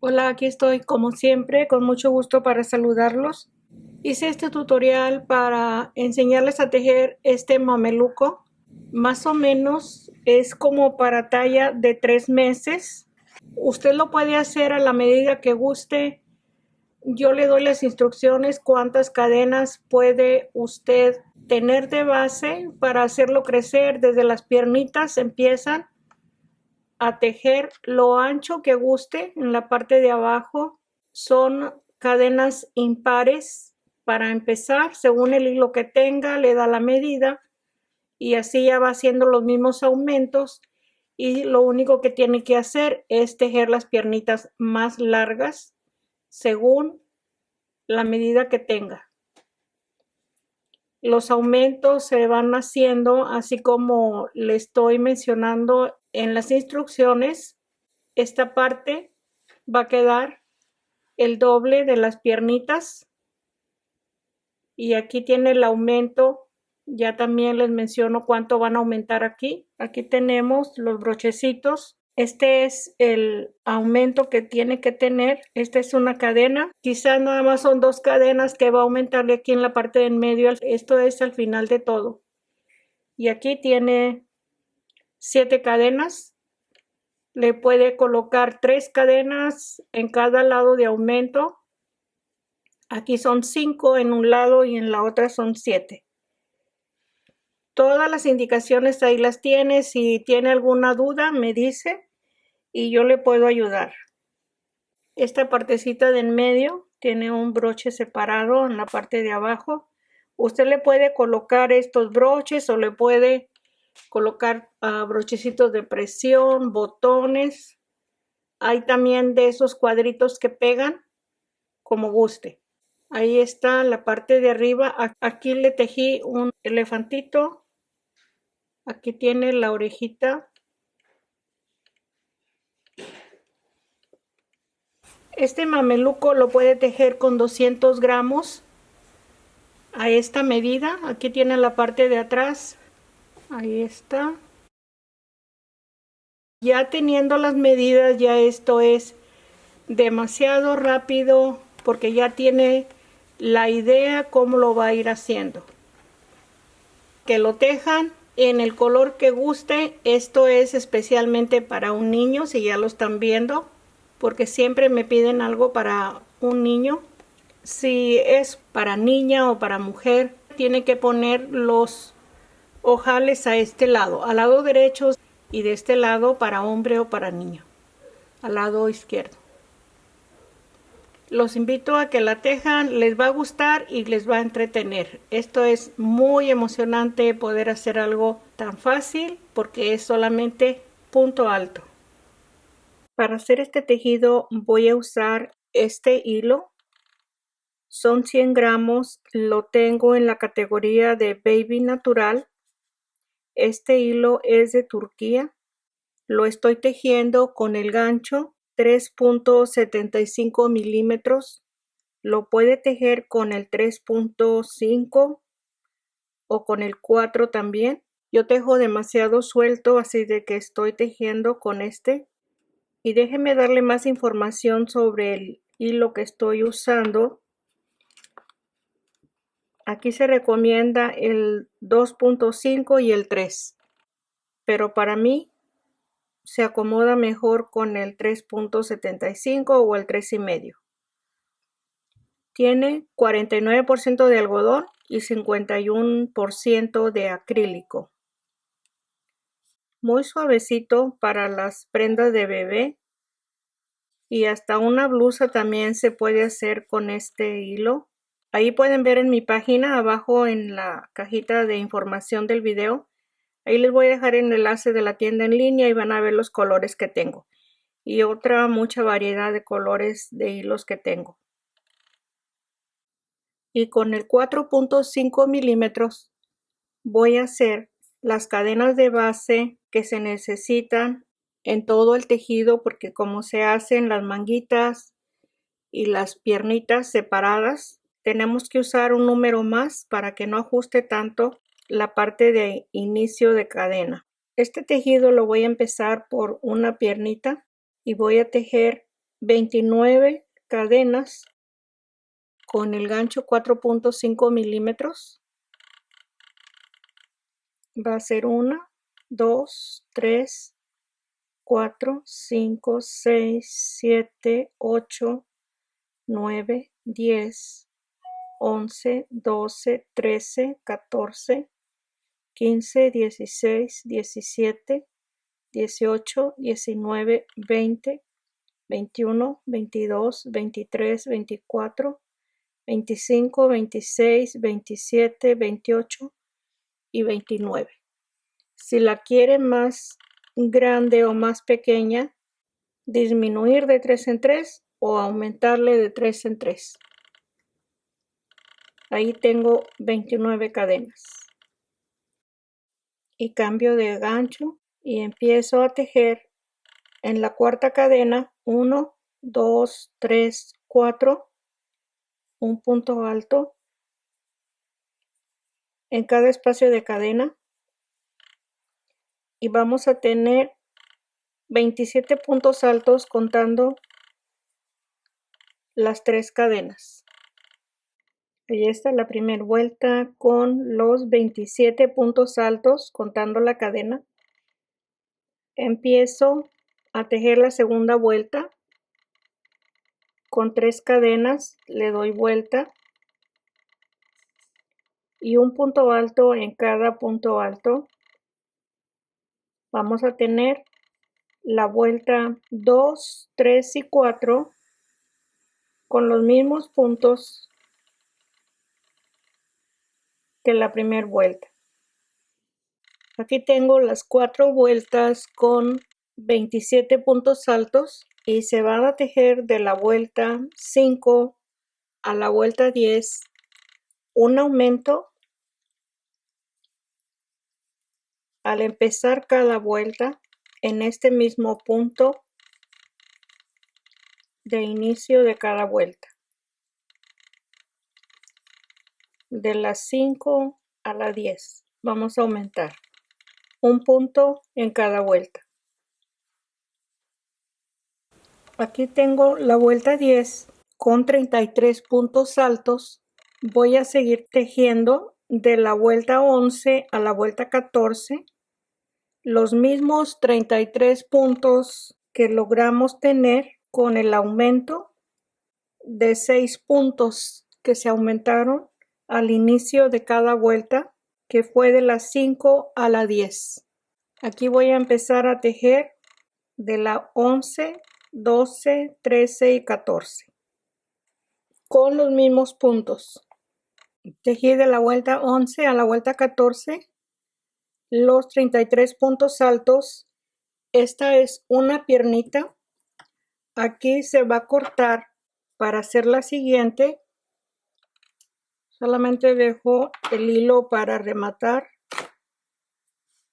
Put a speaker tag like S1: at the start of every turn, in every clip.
S1: Hola, aquí estoy como siempre, con mucho gusto para saludarlos. Hice este tutorial para enseñarles a tejer este mameluco. Más o menos es como para talla de 3 meses. Usted lo puede hacer a la medida que guste. Yo le doy las instrucciones cuántas cadenas puede usted tener de base para hacerlo crecer. Desde las piernitas empiezan a tejer lo ancho que guste en la parte de abajo. Son cadenas impares para empezar, según el hilo que tenga, le da la medida y así ya va haciendo los mismos aumentos y lo único que tiene que hacer es tejer las piernitas más largas según la medida que tenga. Los aumentos se van haciendo así como le estoy mencionando en las instrucciones. Esta parte va a quedar el doble de las piernitas y aquí tiene el aumento. Ya también les menciono cuánto van a aumentar aquí. Aquí tenemos los brochecitos. Este es el aumento que tiene que tener. Esta es una cadena. Quizás nada más son 2 cadenas que va a aumentarle aquí en la parte de en medio. Esto es al final de todo. Y aquí tiene 7 cadenas. Le puede colocar 3 cadenas en cada lado de aumento. Aquí son 5 en un lado y en la otra son 7. Todas las indicaciones ahí las tiene. Si tiene alguna duda me dice y yo le puedo ayudar. Esta partecita de en medio tiene un broche separado en la parte de abajo. Usted le puede colocar estos broches o le puede colocar brochecitos de presión, botones. Hay también de esos cuadritos que pegan como guste. Ahí está la parte de arriba. Aquí le tejí un elefantito. Aquí tiene la orejita. Este mameluco lo puede tejer con 200 gramos a esta medida. Aquí tiene la parte de atrás. Ahí está. Ya teniendo las medidas, ya esto es demasiado rápido porque ya tiene la idea cómo lo va a ir haciendo. Que lo tejan en el color que guste. Esto es especialmente para un niño, si ya lo están viendo, porque siempre me piden algo para un niño. Si es para niña o para mujer, tiene que poner los ojales a este lado, al lado derecho, y de este lado para hombre o para niño, al lado izquierdo. Los invito a que la tejan, les va a gustar y les va a entretener. Esto es muy emocionante poder hacer algo tan fácil porque es solamente punto alto. Para hacer este tejido voy a usar este hilo. Son 100 gramos, lo tengo en la categoría de Baby Natural. Este hilo es de Turquía. Lo estoy tejiendo con el gancho 3.75 milímetros. Lo puede tejer con el 3.5 o con el 4 también. Yo tejo demasiado suelto, así de que estoy tejiendo con este. Y déjeme darle más información sobre el hilo que estoy usando. Aquí se recomienda el 2.5 y el 3, pero para mí se acomoda mejor con el 3.75 o el 3,5. Tiene 49% de algodón y 51% de acrílico. Muy suavecito para las prendas de bebé y hasta una blusa también se puede hacer con este hilo. Ahí pueden ver en mi página abajo en la cajita de información del video. Ahí les voy a dejar el enlace de la tienda en línea y van a ver los colores que tengo y mucha variedad de colores de hilos que tengo. Y con el 4.5 milímetros voy a hacer las cadenas de base que se necesitan en todo el tejido, porque como se hacen las manguitas y las piernitas separadas, tenemos que usar un número más para que no ajuste tanto la parte de inicio de cadena. Este tejido lo voy a empezar por una piernita y voy a tejer 29 cadenas con el gancho 4.5 milímetros. Va a ser 1, 2, 3, 4, 5, 6, 7, 8, 9, 10, 11, 12, 13, 14, 15, 16, 17, 18, 19, 20, 21, 22, 23, 24, 25, 26, 27, 28 y 29. Si la quiere más grande o más pequeña, disminuir de 3 en 3 o aumentarle de 3 en 3. Ahí tengo 29 cadenas. Y cambio de gancho y empiezo a tejer en la cuarta cadena 1, 2, 3, 4, un punto alto en cada espacio de cadena y vamos a tener 27 puntos altos contando las 3 cadenas. Ahí está la primera vuelta con los 27 puntos altos contando la cadena. Empiezo a tejer la segunda vuelta con 3 cadenas, le doy vuelta y un punto alto en cada punto alto. Vamos a tener la vuelta 2, 3 y 4 con los mismos puntos que la primera vuelta. Aquí tengo las 4 vueltas con 27 puntos altos y se van a tejer de la vuelta 5 a la vuelta 10 un aumento al empezar cada vuelta en este mismo punto de inicio de cada vuelta. De las 5 a la 10 vamos a aumentar un punto en cada vuelta. Aquí tengo la vuelta 10 con 33 puntos altos. Voy a seguir tejiendo de la vuelta 11 a la vuelta 14 los mismos 33 puntos que logramos tener con el aumento de 6 puntos que se aumentaron al inicio de cada vuelta, que fue de las 5 a la 10. Aquí voy a empezar a tejer de la 11, 12, 13 y 14 con los mismos puntos. Tejí de la vuelta 11 a la vuelta 14 los 33 puntos altos. Esta es una piernita. Aquí se va a cortar para hacer la siguiente. Solamente dejo el hilo para rematar.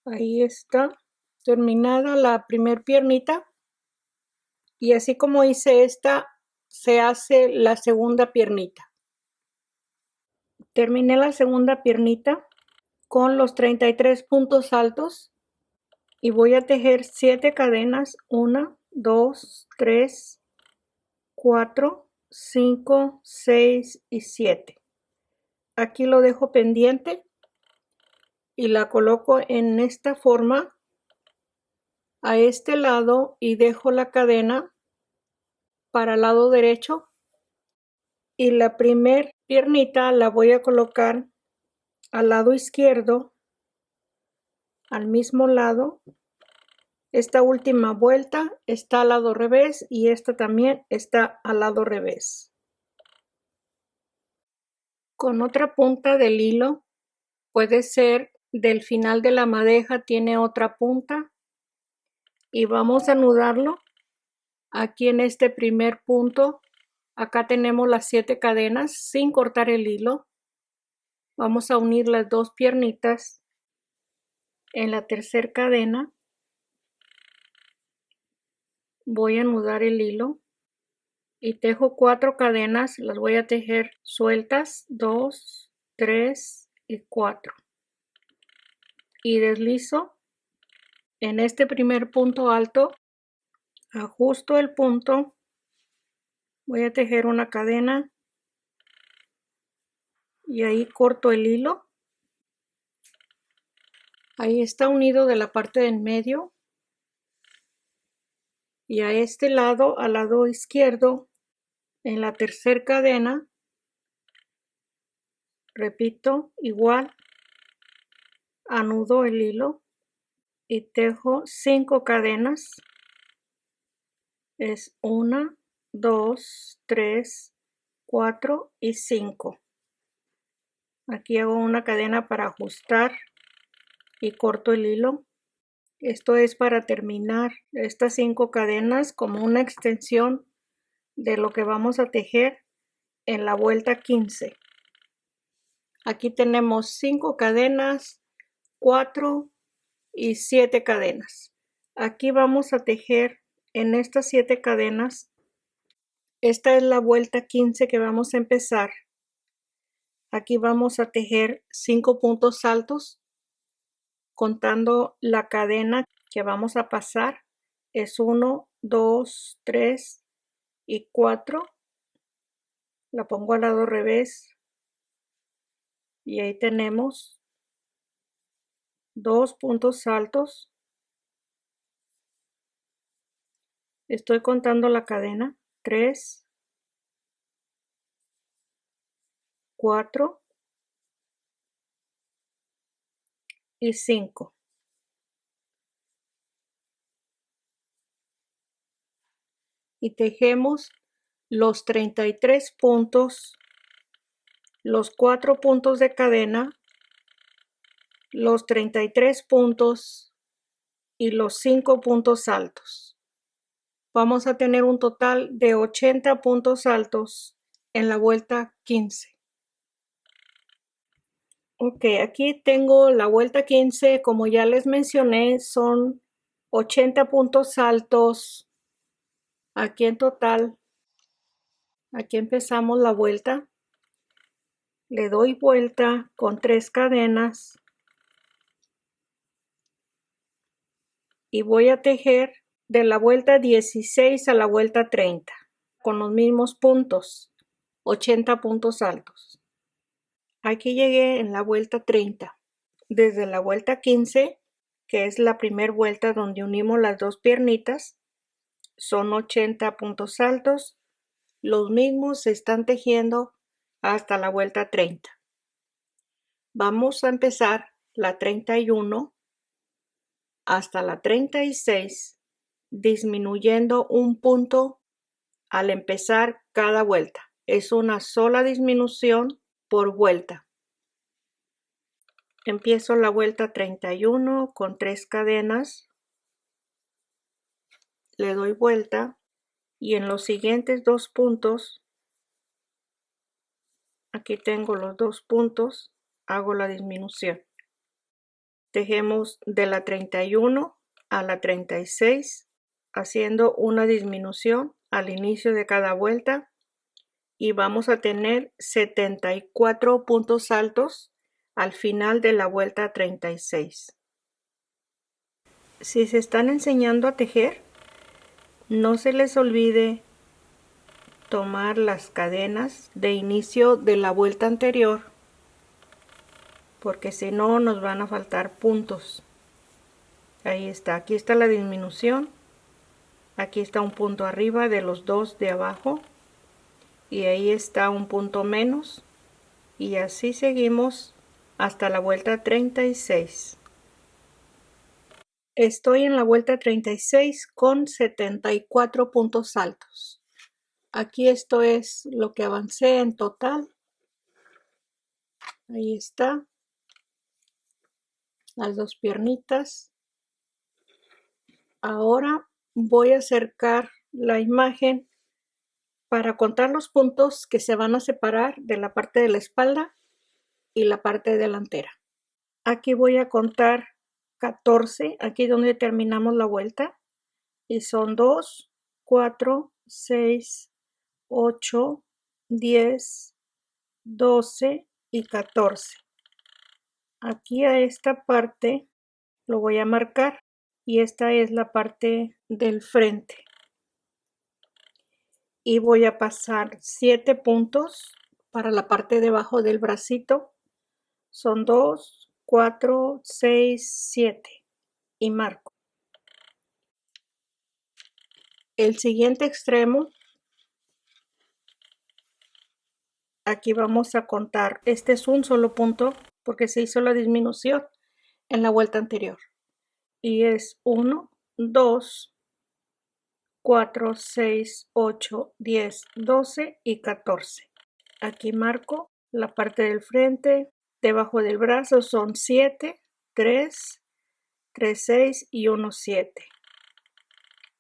S1: Ahí está terminada la primer piernita. Y así como hice esta, se hace la segunda piernita. Terminé la segunda piernita con los 33 puntos altos y voy a tejer 7 cadenas. 1, 2, 3, 4, 5, 6 y 7. Aquí lo dejo pendiente y la coloco en esta forma a este lado y dejo la cadena para el lado derecho y la primer piernita la voy a colocar al lado izquierdo, al mismo lado. Esta última vuelta está al lado revés y esta también está al lado revés. Con otra punta del hilo, puede ser del final de la madeja, tiene otra punta y vamos a anudarlo aquí en este primer punto. Acá tenemos las 7 cadenas sin cortar el hilo. Vamos a unir las 2 piernitas en la tercera cadena. Voy a anudar el hilo y tejo 4 cadenas. Las voy a tejer sueltas, 2, 3 y 4. Y deslizo en este primer punto alto, ajusto el punto Voy a tejer una cadena y ahí corto el hilo. Ahí está unido de la parte del medio. Y a este lado, al lado izquierdo, en la tercera cadena, repito, igual, anudo el hilo y tejo 5 cadenas. Es 1, 2, 3, 4 y 5. Aquí hago una cadena para ajustar y corto el hilo. Esto es para terminar estas 5 cadenas como una extensión de lo que vamos a tejer en la vuelta 15. Aquí tenemos 5 cadenas, 4 y 7 cadenas. Aquí vamos a tejer en estas 7 cadenas. Esta es la vuelta 15 que vamos a empezar. Aquí vamos a tejer 5 puntos altos, contando la cadena que vamos a pasar. Es 1, 2, 3 y 4. La pongo al lado revés y ahí tenemos 2 puntos altos. Estoy contando la cadena. 3, 4 y 5. Y tejemos los 33 puntos, los 4 puntos de cadena, los 33 puntos y los 5 puntos altos. Vamos a tener un total de 80 puntos altos en la vuelta 15. Ok, aquí tengo la vuelta 15, como ya les mencioné, son 80 puntos altos. Aquí en total, aquí empezamos la vuelta. Le doy vuelta con 3 cadenas y voy a tejer de la vuelta 16 a la vuelta 30 con los mismos puntos, 80 puntos altos. Aquí llegué en la vuelta 30. Desde la vuelta 15, que es la primera vuelta donde unimos las dos piernitas, son 80 puntos altos. Los mismos se están tejiendo hasta la vuelta 30. Vamos a empezar la 31 hasta la 36, disminuyendo un punto al empezar cada vuelta. Es una sola disminución por vuelta. Empiezo la vuelta 31 con 3 cadenas. Le doy vuelta y en los siguientes 2 puntos, aquí tengo los 2 puntos, hago la disminución. Tejemos de la 31 a la 36, haciendo una disminución al inicio de cada vuelta y vamos a tener 74 puntos altos al final de la vuelta 36. Si se están enseñando a tejer, no se les olvide tomar las cadenas de inicio de la vuelta anterior, porque si no nos van a faltar puntos. Ahí está, aquí está la disminución, aquí está un punto arriba de los dos de abajo y ahí está un punto menos y así seguimos hasta la vuelta 36. Estoy en la vuelta 36 con 74 puntos altos. Aquí esto es lo que avancé en total. Ahí está. Las dos piernitas. Ahora voy a acercar la imagen para contar los puntos que se van a separar de la parte de la espalda y la parte delantera. Aquí voy a contar 14, aquí donde terminamos la vuelta, y son 2, 4, 6, 8, 10, 12 y 14. Aquí a esta parte lo voy a marcar y esta es la parte del frente. y voy a pasar 7 puntos para la parte de abajo del bracito. Son 2, 4, 6, 7 y marco. El siguiente extremo, aquí vamos a contar, este es un solo punto porque se hizo la disminución en la vuelta anterior. Y es 1, 2, 4, 6, 8, 10, 12 y 14. Aquí marco la parte del frente, debajo del brazo son 7, 3, 3, 6 y 1, 7.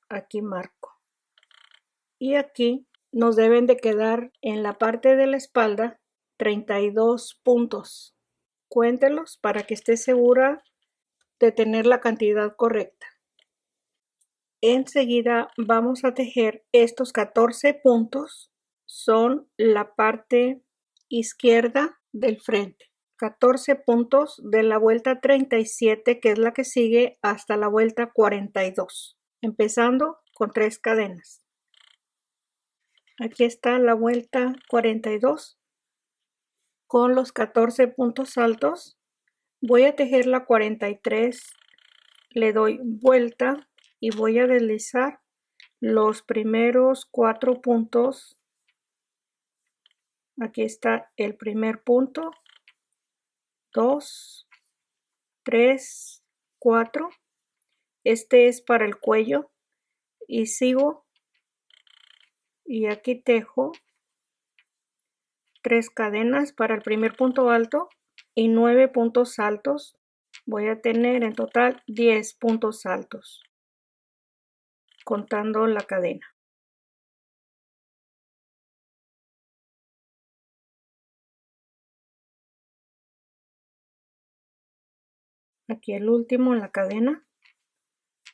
S1: Aquí marco. Y aquí nos deben de quedar en la parte de la espalda 32 puntos. Cuéntelos para que esté segura de tener la cantidad correcta. Enseguida vamos a tejer estos 14 puntos. Son la parte izquierda del frente. 14 puntos de la vuelta 37, que es la que sigue, hasta la vuelta 42, empezando con 3 cadenas. Aquí está la vuelta 42 con los 14 puntos altos. Voy a tejer la 43, le doy vuelta y voy a deslizar los primeros 4 puntos. Aquí está el primer punto, 2, 3, 4. Este es para el cuello y sigo y aquí tejo 3 cadenas para el primer punto alto y 9 puntos altos. Voy a tener en total 10 puntos altos contando la cadena. Aquí el último en la cadena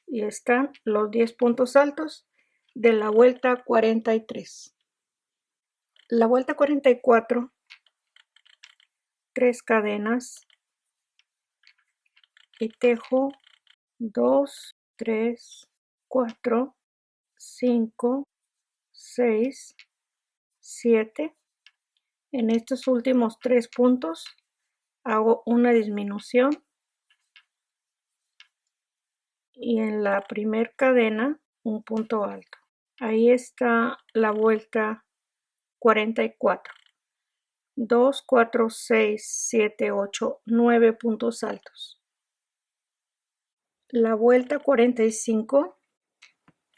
S1: y están los 10 puntos altos de la vuelta 43. La vuelta 44, 3 cadenas y tejo 2, 3, 4, 5, 6, 7. En estos últimos 3 puntos hago una disminución y en la primer cadena un punto alto. Ahí está la vuelta 44. 2, 4, 6, 7, 8, 9 puntos altos. La vuelta 45,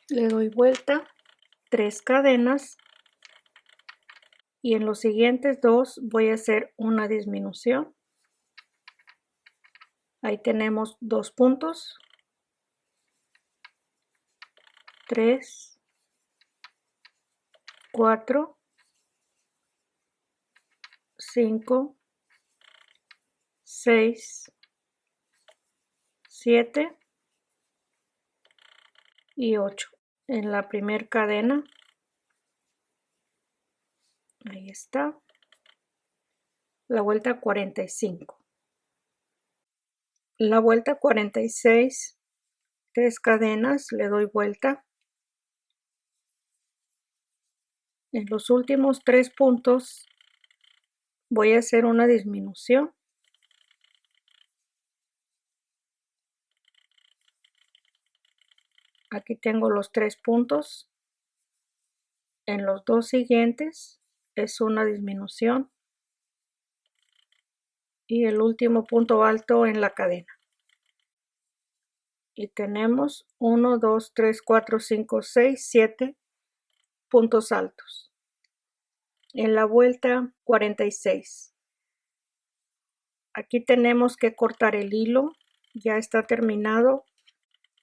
S1: le doy vuelta, 3 cadenas y en los siguientes 2 voy a hacer una disminución. Ahí tenemos 2 puntos, 3, 4, 5, 6, 7 y 8 en la primera cadena. Ahí está la vuelta 45. La vuelta 46, 3 cadenas, le doy vuelta. En los últimos 3 puntos voy a hacer una disminución. Aquí tengo los 3 puntos. En los 2 siguientes es una disminución. Y el último punto alto en la cadena. Y tenemos 1, 2, 3, 4, 5, 6, 7 puntos altos. En la vuelta 46. Aquí tenemos que cortar el hilo. Ya está terminado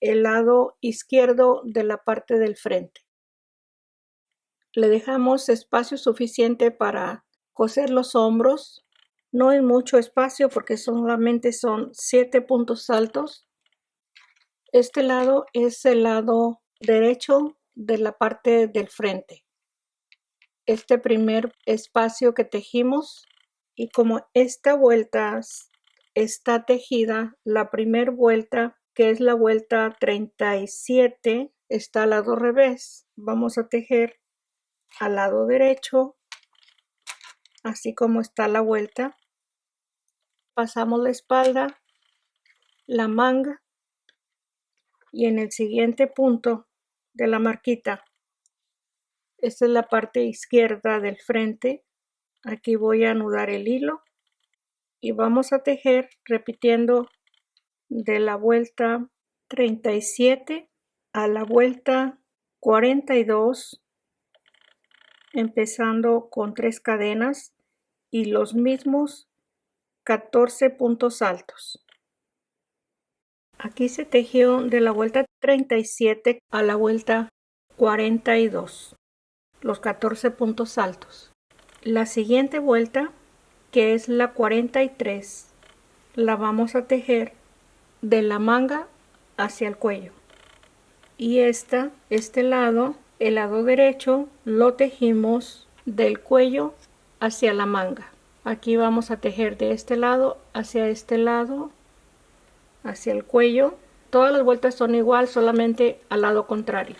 S1: el lado izquierdo de la parte del frente. Le dejamos espacio suficiente para coser los hombros. No es mucho espacio porque solamente son 7 puntos altos. Este lado es el lado derecho de la parte del frente. Este primer espacio que tejimos, y como esta vuelta está tejida, la primera vuelta, que es la vuelta 37, está al lado revés. Vamos a tejer al lado derecho, así como está la vuelta. Pasamos la espalda, la manga y en el siguiente punto de la marquita, esta es la parte izquierda del frente, aquí voy a anudar el hilo y vamos a tejer repitiendo de la vuelta 37 a la vuelta 42, empezando con 3 cadenas y los mismos 14 puntos altos. Aquí se tejió de la vuelta 37 a la vuelta 42, los 14 puntos altos. La siguiente vuelta, que es la 43, la vamos a tejer de la manga hacia el cuello. Y este lado, el lado derecho, lo tejimos del cuello hacia la manga. Aquí vamos a tejer de este lado hacia este lado, hacia el cuello. Todas las vueltas son igual, solamente al lado contrario.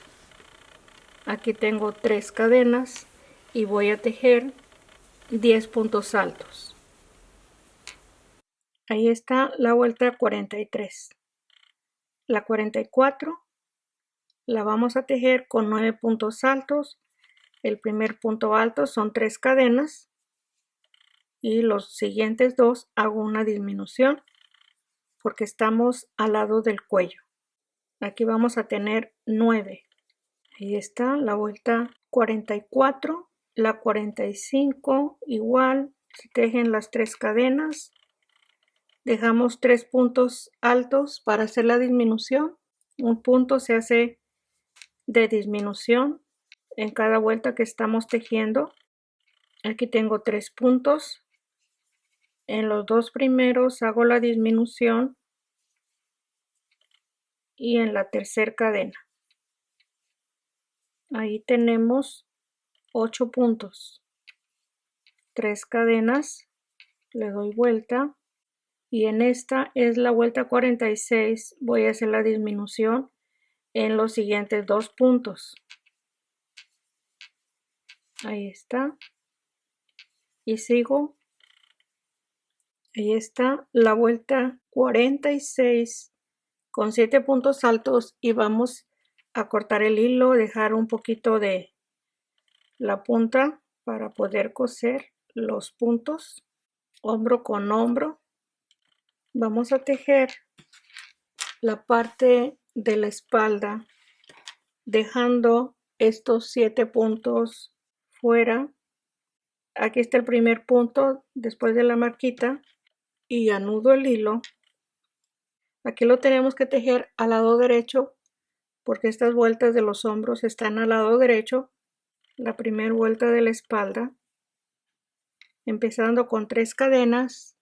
S1: Aquí tengo 3 cadenas y voy a tejer 10 puntos altos. Ahí está la vuelta 43. La 44 la vamos a tejer con 9 puntos altos. El primer punto alto son 3 cadenas y los siguientes 2 hago una disminución porque estamos al lado del cuello. Aquí vamos a tener 9. Ahí está la vuelta 44, la 45 igual, se tejen las 3 cadenas, dejamos 3 puntos altos para hacer la disminución. Un punto se hace de disminución en cada vuelta que estamos tejiendo. Aquí tengo 3 puntos. En los 2 primeros hago la disminución y en la tercera cadena. Ahí tenemos 8 puntos. 3 cadenas, le doy vuelta y en esta es la vuelta 46. Voy a hacer la disminución en los siguientes 2 puntos. Ahí está. Y sigo. Ahí está la vuelta 46 con 7 puntos altos y vamos a cortar el hilo, dejar un poquito de la punta para poder coser los puntos hombro con hombro. Vamos a tejer la parte de la espalda dejando estos 7 puntos fuera. Aquí está el primer punto después de la marquita y anudo el hilo. Aquí lo tenemos que tejer al lado derecho porque estas vueltas de los hombros están al lado derecho. La primera vuelta de la espalda, empezando con 3 cadenas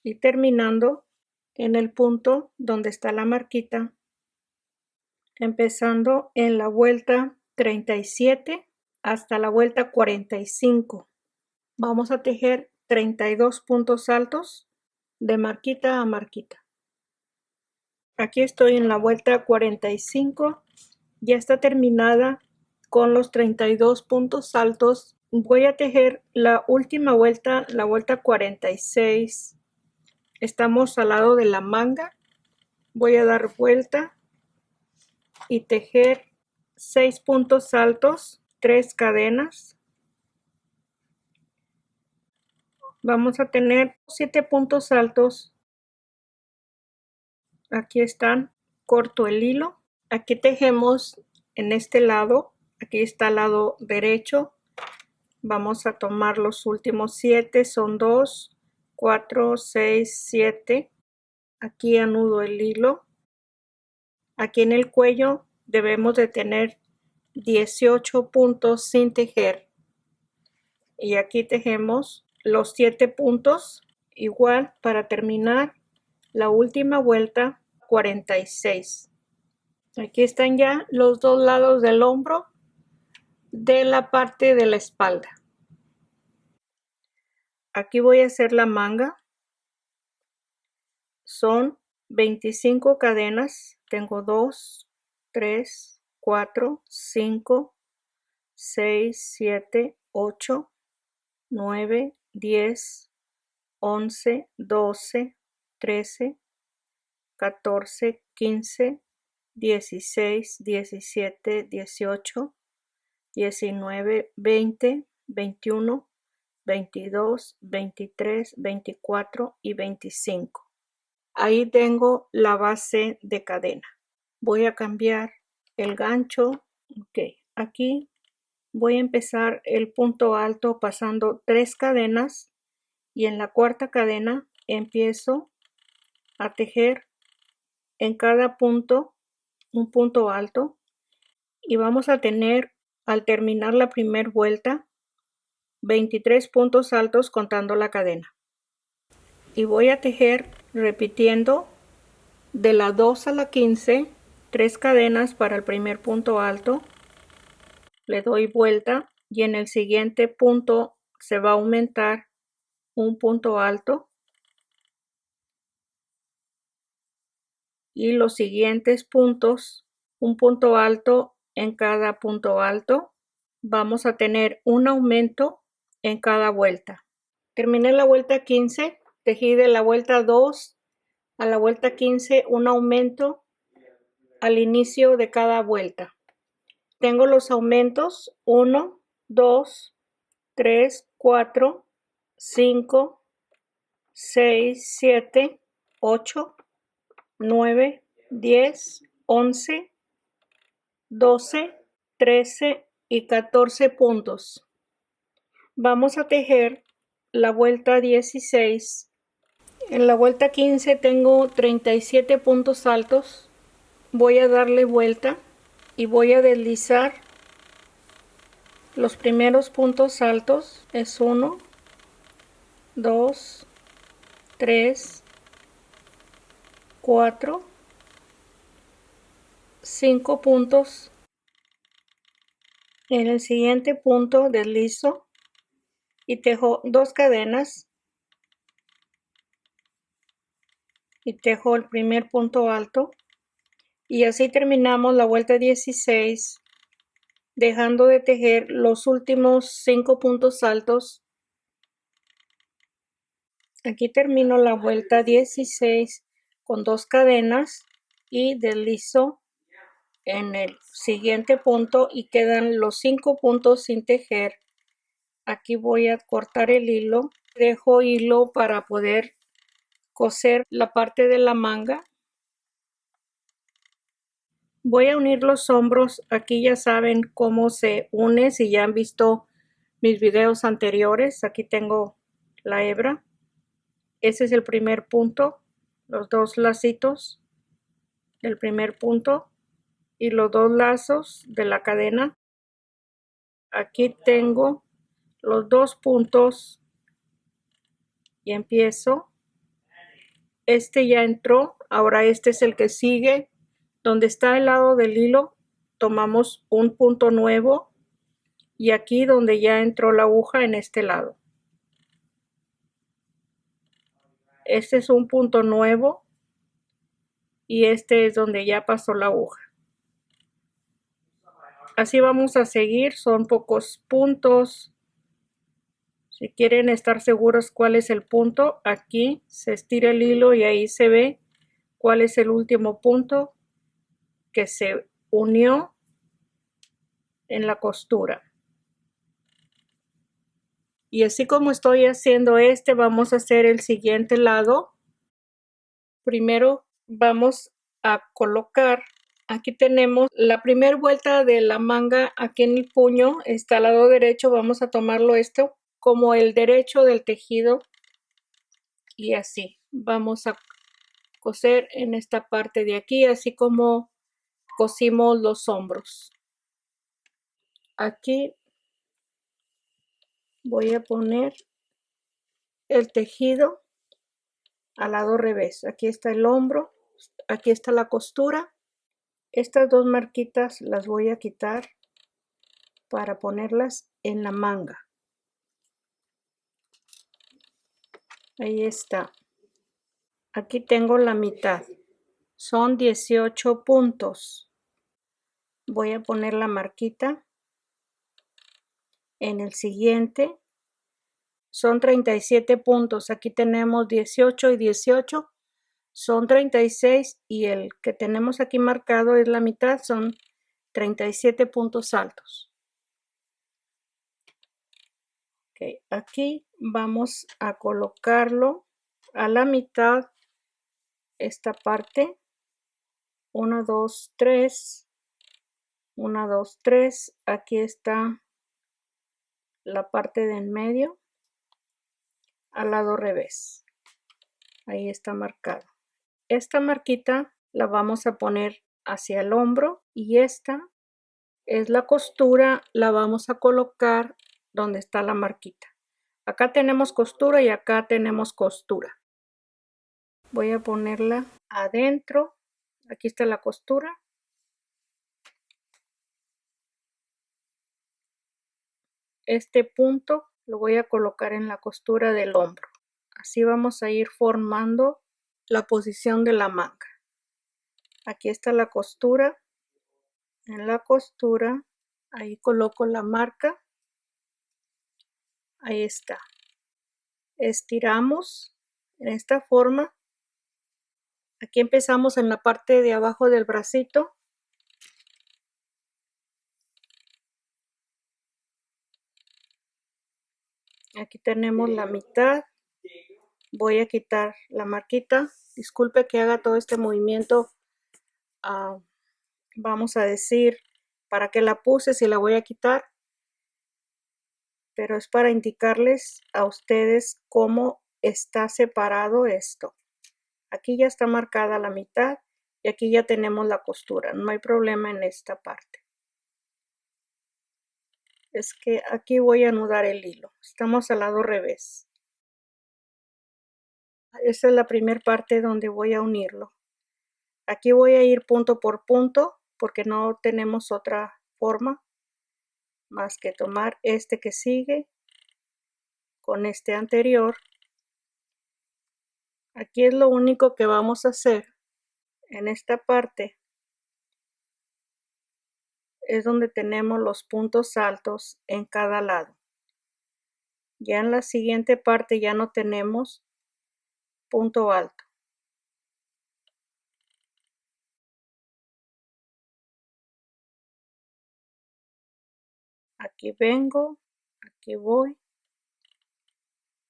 S1: y terminando en el punto donde está la marquita, empezando en la vuelta 37 hasta la vuelta 45. Vamos a tejer 32 puntos altos de marquita a marquita. Aquí estoy en la vuelta 45, ya está terminada con los 32 puntos altos. Voy a tejer la última vuelta, la vuelta 46. Estamos al lado de la manga. Voy a dar vuelta y tejer 6 puntos altos, 3 cadenas. Vamos a tener 7 puntos altos. Aquí están. Corto el hilo. Aquí tejemos en este lado. Aquí está el lado derecho. Vamos a tomar los últimos 7, son 2, 4, 6, 7. Aquí anudo el hilo. Aquí en el cuello debemos de tener 18 puntos sin tejer. Y aquí tejemos los 7 puntos igual para terminar la última vuelta 46. Aquí están ya los dos lados del hombro de la parte de la espalda. Aquí voy a hacer la manga. Son 25 cadenas. Tengo 2, 3, 4, 5, 6, 7, 8, 9, 10, 11, 12, 13, 14, 15, 16, 17, 18, 19, 20, 21, 22, 23, 24 y 25. Ahí tengo la base de cadena. Voy a cambiar el gancho. Ok, aquí voy a empezar el punto alto pasando 3 cadenas y en la cuarta cadena empiezo a tejer en cada punto un punto alto y vamos a tener al terminar la primera vuelta 23 puntos altos contando la cadena. Y voy a tejer repitiendo de la 2 a la 15 3 cadenas para el primer punto alto, le doy vuelta y en el siguiente punto se va a aumentar un punto alto y los siguientes puntos un punto alto en cada punto alto. Vamos a tener un aumento en cada vuelta. Terminé la vuelta 15, tejí de la vuelta 2 a la vuelta 15 un aumento al inicio de cada vuelta. Tengo los aumentos 1, 2, 3, 4, 5, 6, 7, 8, 9, 10, 11, 12, 13 y 14 puntos. Vamos a tejer la vuelta 16. En la vuelta 15 tengo 37 puntos altos. Voy a darle vuelta y voy a deslizar los primeros puntos altos. Es 1, 2, 3, 4, 5 puntos. En el siguiente punto deslizo y tejo 2 cadenas y tejo el primer punto alto y así terminamos la vuelta 16 dejando de tejer los últimos 5 puntos altos. Aquí termino la vuelta 16 con 2 cadenas y deslizo en el siguiente punto y quedan los 5 puntos sin tejer. Aquí voy a cortar el hilo, dejo hilo para poder coser la parte de la manga. Voy a unir los hombros. Aquí ya saben cómo se une si ya han visto mis videos anteriores. Aquí tengo la hebra. Ese es el primer punto, los 2 lacitos del primer punto y los 2 lazos de la cadena. Aquí tengo los 2 puntos y empiezo. Este ya entró, ahora este es el que sigue. Donde está el lado del hilo, tomamos un punto nuevo y aquí donde ya entró la aguja en este lado. Este es un punto nuevo y este es donde ya pasó la aguja. Así vamos a seguir, son pocos puntos. Si quieren estar seguros cuál es el punto, aquí se estira el hilo y ahí se ve cuál es el último punto que se unió en la costura. Y así como estoy haciendo este, vamos a hacer el siguiente lado. Primero vamos a colocar, aquí tenemos la primera vuelta de la manga, aquí en el puño está al lado derecho, vamos a tomarlo esto como el derecho del tejido y así vamos a coser en esta parte de aquí, así como cosimos los hombros. Aquí voy a poner el tejido al lado revés. Aquí está el hombro, aquí está la costura. Estas 2 marquitas las voy a quitar para ponerlas en la manga. Ahí está. Aquí tengo la mitad. Son 18 puntos. Voy a poner la marquita en el siguiente. Son 37 puntos. Aquí tenemos 18 y 18. Son 36 y el que tenemos aquí marcado es la mitad. Son 37 puntos altos. Okay, aquí vamos a colocarlo a la mitad. Esta parte. 1, 2, 3. 1, 2, 3. Aquí está la parte de en medio. Al lado revés. Ahí está marcado. Esta marquita la vamos a poner hacia el hombro y esta es la costura, la vamos a colocar donde está la marquita. Acá tenemos costura y acá tenemos costura. Voy a ponerla adentro. Aquí está la costura. Este punto lo voy a colocar en la costura del hombro. Así vamos a ir formando la posición de la manga. Aquí está la costura. En la costura, ahí coloco la marca. Ahí está. Estiramos en esta forma. Aquí empezamos en la parte de abajo del bracito. Aquí tenemos la mitad. Voy a quitar la marquita. Disculpe que haga todo este movimiento. Vamos a decir para qué la puse, si la voy a quitar. Pero es para indicarles a ustedes cómo está separado esto. Aquí ya está marcada la mitad y aquí ya tenemos la costura. No hay problema en esta parte. Es que aquí voy a anudar el hilo. Estamos al lado revés. Esta es la primera parte donde voy a unirlo. Aquí voy a ir punto por punto porque no tenemos otra forma más que tomar este que sigue con este anterior. Aquí es lo único que vamos a hacer en esta parte. Es donde tenemos los puntos altos en cada lado. Ya en la siguiente parte ya no tenemos punto alto. Aquí vengo, aquí voy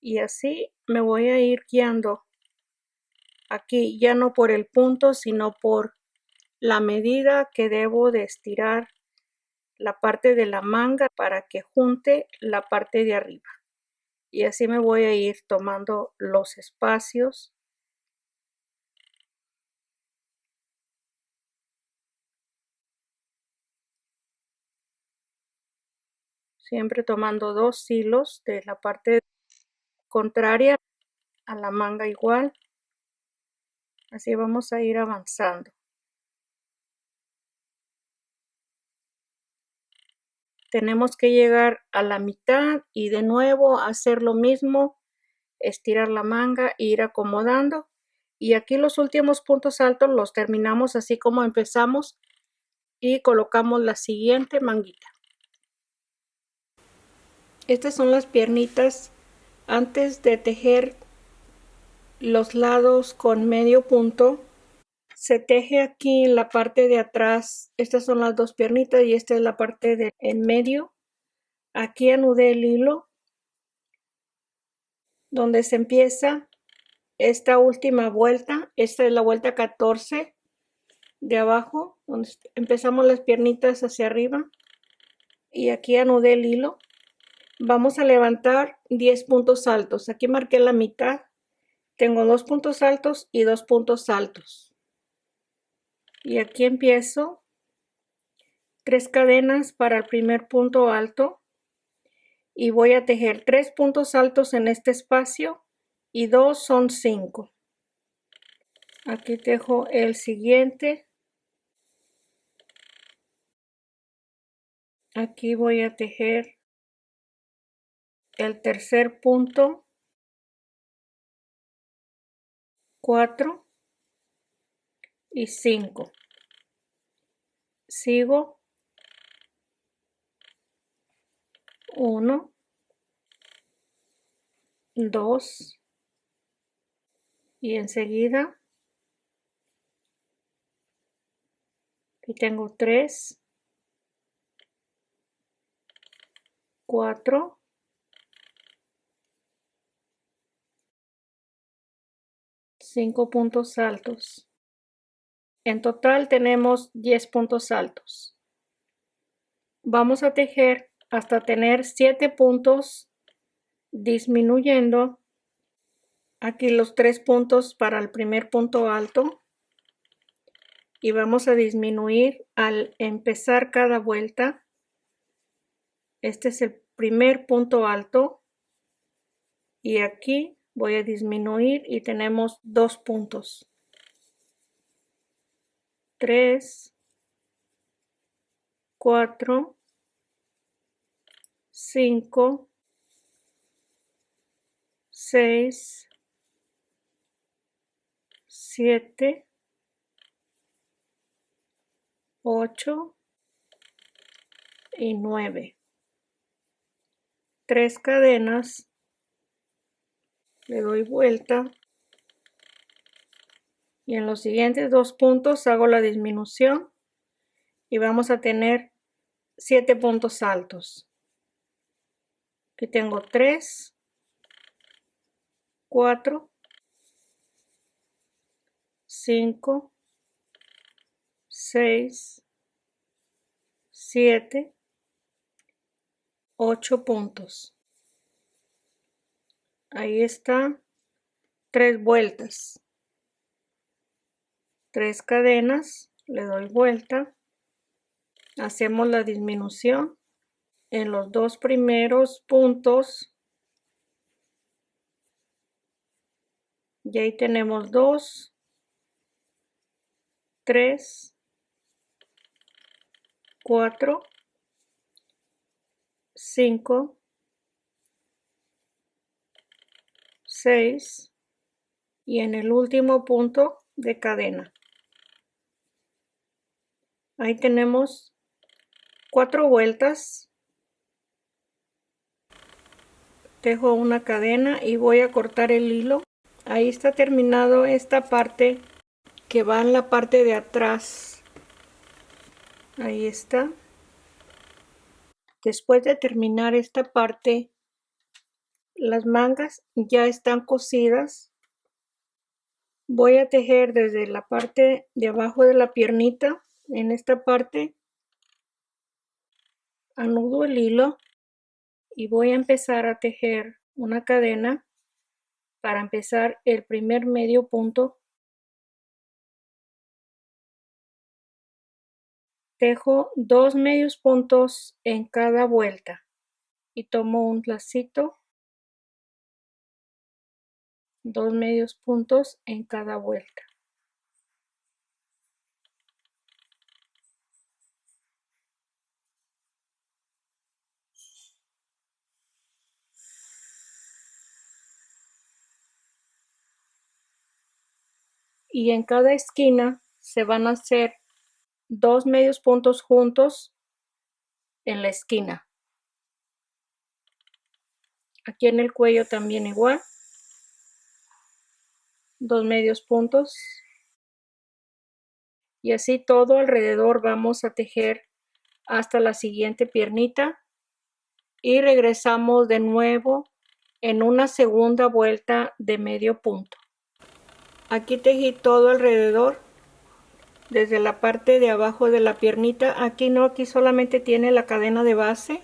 S1: y así me voy a ir guiando. Aquí ya no por el punto, sino por la medida que debo de estirar la parte de la manga para que junte la parte de arriba. Y así me voy a ir tomando los espacios. Siempre tomando 2 hilos de la parte contraria a la manga igual. Así vamos a ir avanzando. Tenemos que llegar a la mitad y de nuevo hacer lo mismo, estirar la manga e ir acomodando. Y aquí los últimos puntos altos los terminamos así como empezamos y colocamos la siguiente manguita. Estas son las piernitas antes de tejer los lados con medio punto. Se teje aquí en la parte de atrás. Estas son las dos piernitas y esta es la parte de en medio. Aquí anudé el hilo donde se empieza esta última vuelta. Esta es la vuelta 14 de abajo, donde empezamos las piernitas hacia arriba y aquí anudé el hilo. Vamos a levantar 10 puntos altos. Aquí marqué la mitad. Tengo 2 puntos altos y 2 puntos altos. Y aquí empiezo 3 cadenas para el primer punto alto y voy a tejer 3 puntos altos en este espacio y 2 son 5. Aquí tejo el siguiente. Aquí voy a tejer el tercer punto, 4 y 5. Sigo 1, 2 y enseguida aquí tengo 3, 4, 5 puntos altos. En total tenemos 10 puntos altos. Vamos a tejer hasta tener 7 puntos, disminuyendo aquí los 3 puntos para el primer punto alto y vamos a disminuir al empezar cada vuelta. Este es el primer punto alto y aquí voy a disminuir y tenemos 2 puntos. 3, 4, 5, 6, 7, 8 y 9. 3 cadenas, le doy vuelta y en los siguientes 2 puntos hago la disminución y vamos a tener 7 puntos altos. Aquí tengo 3, 4, 5, 6, 7, 8 puntos. Ahí está, 3 vueltas, 3 cadenas, le doy vuelta, hacemos la disminución en los 2 primeros puntos y ahí tenemos 2, 3, 4, 5, 6 y en el último punto de cadena. Ahí tenemos 4 vueltas. Tejo una cadena y voy a cortar el hilo. Ahí está terminado esta parte que va en la parte de atrás. Ahí está. Después de terminar esta parte, las mangas ya están cosidas. Voy a tejer desde la parte de abajo de la piernita, en esta parte, anudo el hilo y voy a empezar a tejer una cadena para empezar el primer medio punto. Tejo 2 medios puntos en cada vuelta y tomo un lacito, 2 medios puntos en cada vuelta. Y en cada esquina se van a hacer 2 medios puntos juntos en la esquina. Aquí en el cuello también igual, 2 medios puntos y así todo alrededor vamos a tejer hasta la siguiente piernita y regresamos de nuevo en una segunda vuelta de medio punto. Aquí tejí todo alrededor, desde la parte de abajo de la piernita. Aquí no, aquí solamente tiene la cadena de base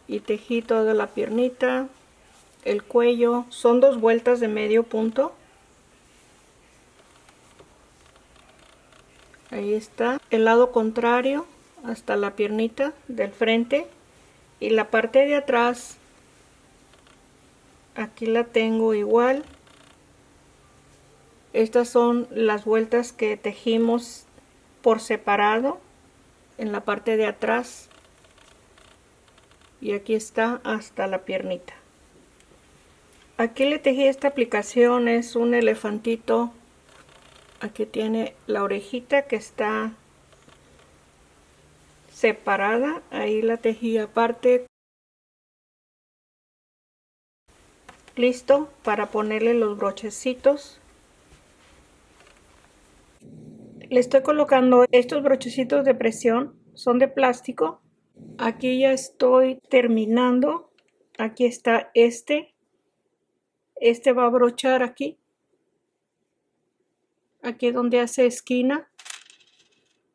S1: y tejí toda la piernita, el cuello. Son 2 vueltas de medio punto. Ahí está el lado contrario hasta la piernita del frente y la parte de atrás aquí la tengo igual. Estas son las vueltas que tejimos por separado en la parte de atrás y aquí está hasta la piernita. Aquí le tejí esta aplicación, es un elefantito. Aquí tiene la orejita que está separada, ahí la tejí aparte listo para ponerle los brochecitos. Le estoy colocando estos brochecitos de presión, son de plástico. Aquí ya estoy terminando. Aquí está este va a brochar aquí es donde hace esquina,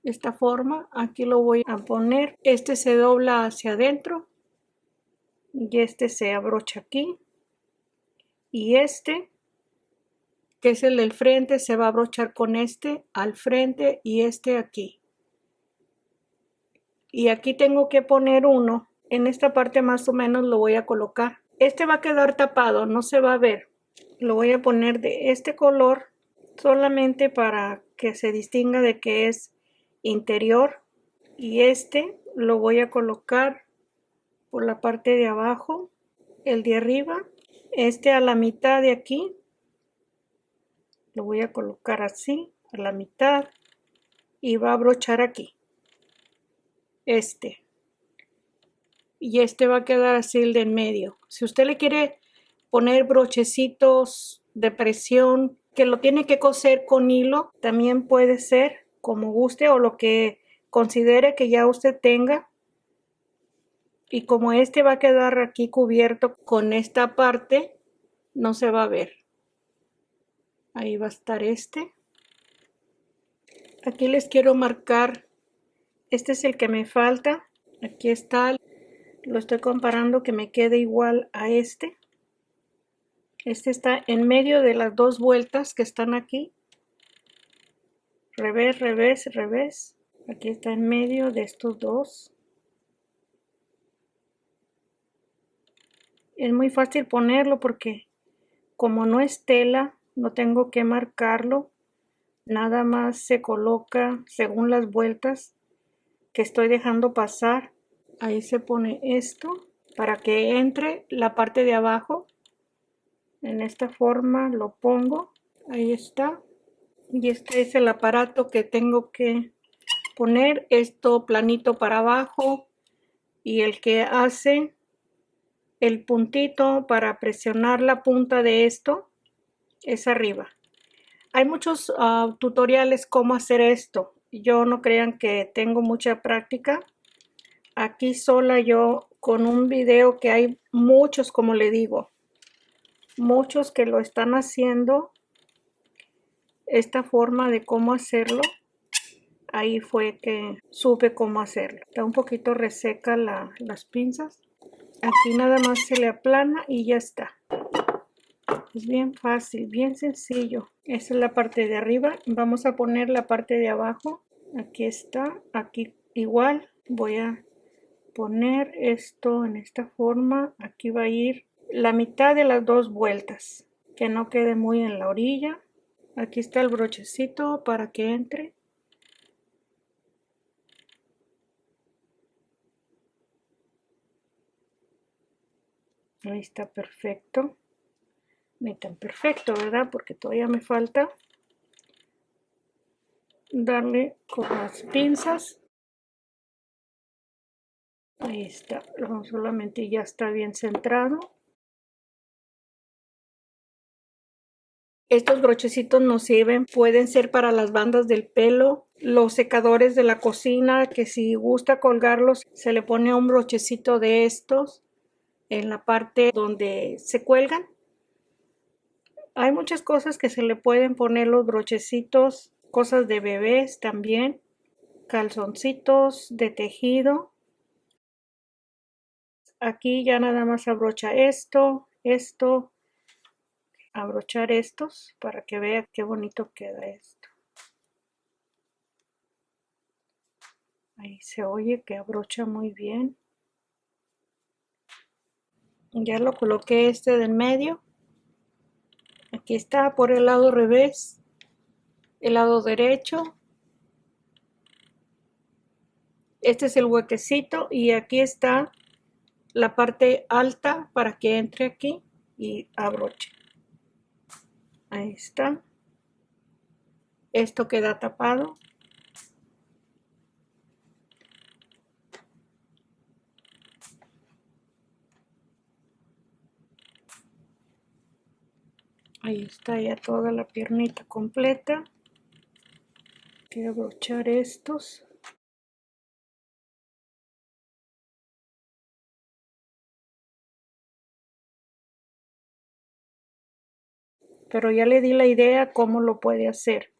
S1: esta forma. Aquí lo voy a poner. Este se dobla hacia adentro y este se abrocha aquí, y este, que es el del frente, se va a abrochar con este al frente y este aquí. Y aquí tengo que poner uno en esta parte, más o menos lo voy a colocar. Este va a quedar tapado, no se va a ver. Lo voy a poner de este color solamente para que se distinga de que es interior, y este lo voy a colocar por la parte de abajo, el de arriba, este a la mitad de aquí, lo voy a colocar así a la mitad y va a brochar aquí y este va a quedar así el de en medio. Si usted le quiere poner brochecitos de presión que lo tiene que coser con hilo, también puede ser, como guste o lo que considere que ya usted tenga. Y como este va a quedar aquí cubierto con esta parte, no se va a ver. Ahí va a estar este. Aquí les quiero marcar, este es el que me falta. Aquí está, lo estoy comparando que me quede igual a este. Este está en medio de las dos vueltas que están aquí. Revés, revés, revés. Aquí está en medio de estos dos. Es muy fácil ponerlo porque como no es tela, no tengo que marcarlo. Nada más se coloca según las vueltas que estoy dejando pasar. Ahí se pone esto para que entre la parte de abajo. En esta forma lo pongo. Ahí está. Y este es el aparato que tengo que poner, esto planito para abajo, y el que hace el puntito para presionar la punta de esto es arriba. Hay muchos tutoriales cómo hacer esto. Yo no crean que tengo mucha práctica. Aquí sola yo con un video que hay muchos, como le digo, muchos que lo están haciendo, esta forma de cómo hacerlo. Ahí fue que supe cómo hacerlo. Está un poquito reseca las pinzas. Aquí nada más se le aplana y ya está. Es bien fácil, bien sencillo. Esta es la parte de arriba. Vamos a poner la parte de abajo. Aquí está. Aquí igual voy a poner esto en esta forma. Aquí va a ir la mitad de las dos vueltas, que no quede muy en la orilla. Aquí está el brochecito para que entre. Ahí está perfecto. Ni tan perfecto, ¿verdad? Porque todavía me falta darle con las pinzas. Ahí está. Solamente ya está bien centrado. Estos brochecitos nos sirven, pueden ser para las bandas del pelo, los secadores de la cocina, que si gusta colgarlos, se le pone un brochecito de estos en la parte donde se cuelgan. Hay muchas cosas que se le pueden poner los brochecitos, cosas de bebés también, calzoncitos de tejido. Aquí ya nada más abrocha esto, abrochar estos para que vea qué bonito queda esto. Ahí se oye que abrocha muy bien. Ya lo coloqué este del medio. Aquí está por el lado revés, el lado derecho. Este es el huequecito y aquí está la parte alta para que entre aquí y abroche. Ahí está. Esto queda tapado. Ahí está ya toda la piernita completa. Quiero abrochar estos. Pero ya le di la idea cómo lo puede hacer.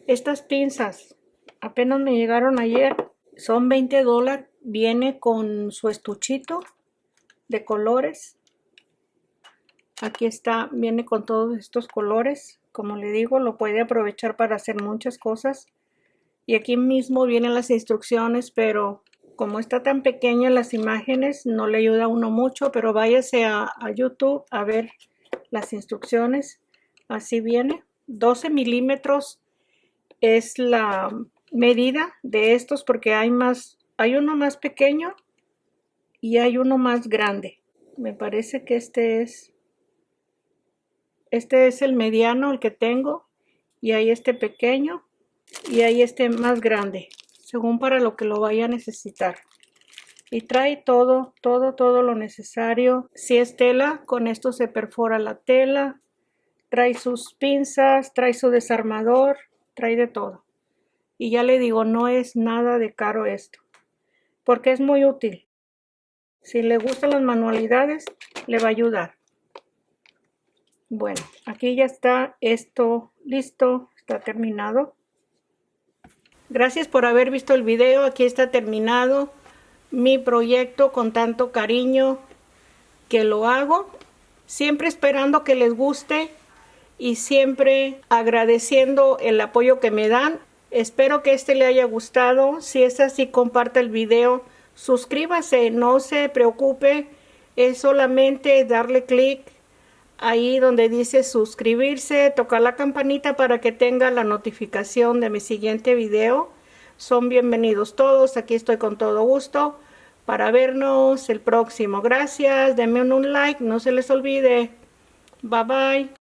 S1: Estas pinzas apenas me llegaron ayer. Son $20. Viene con su estuchito de colores. Aquí está, viene con todos estos colores. Como le digo, lo puede aprovechar para hacer muchas cosas. Y aquí mismo vienen las instrucciones, pero como está tan pequeña las imágenes, no le ayuda a uno mucho, pero váyase a YouTube a ver las instrucciones. Así viene. 12 milímetros es la medida de estos porque hay uno más pequeño y hay uno más grande. Me parece que este es el mediano, el que tengo, y hay este pequeño y hay este más grande, según para lo que lo vaya a necesitar. Y trae todo lo necesario. Si es tela, con esto se perfora la tela. Trae sus pinzas, trae su desarmador, trae de todo. Y ya le digo, no es nada de caro esto, porque es muy útil. Si le gustan las manualidades, le va a ayudar. Bueno, aquí ya está esto listo, está terminado. Gracias por haber visto el video. Aquí está terminado mi proyecto con tanto cariño que lo hago, siempre esperando que les guste y siempre agradeciendo el apoyo que me dan. Espero que este le haya gustado. Si es así, comparta el video, suscríbase, no se preocupe, es solamente darle clic ahí donde dice suscribirse, tocar la campanita para que tenga la notificación de mi siguiente video. Son bienvenidos todos, aquí estoy con todo gusto para vernos el próximo. Gracias, denme un like, no se les olvide. Bye bye.